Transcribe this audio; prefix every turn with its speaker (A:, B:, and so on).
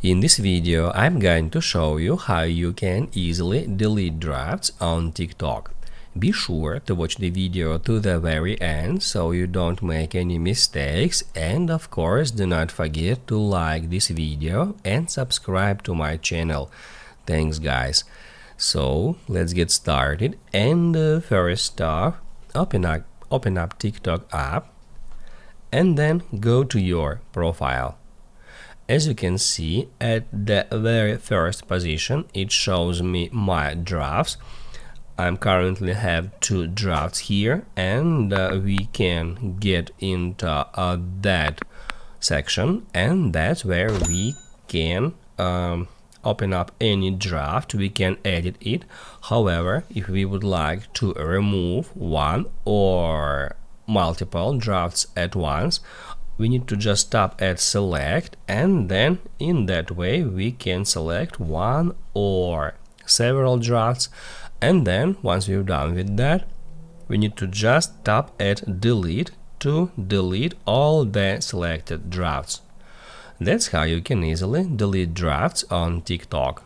A: In this video, I'm going to show you how you can easily delete drafts on TikTok. Be sure to watch the video to the very end so you don't make any mistakes, and of course do not forget to like this video and subscribe to my channel. Thanks guys. So let's get started, and first off, open up TikTok app and then go to your profile. As you can see, at the very first position it shows me my drafts. I currently have 2 drafts here, and we can get into that section, and that's where we can open up any draft. We can edit it. However, if we would like to remove one or multiple drafts at once, we need to just tap at select, and then in that way we can select one or several drafts, and then once we're done with that, we need to just tap at delete to delete all the selected drafts. That's how you can easily delete drafts on TikTok.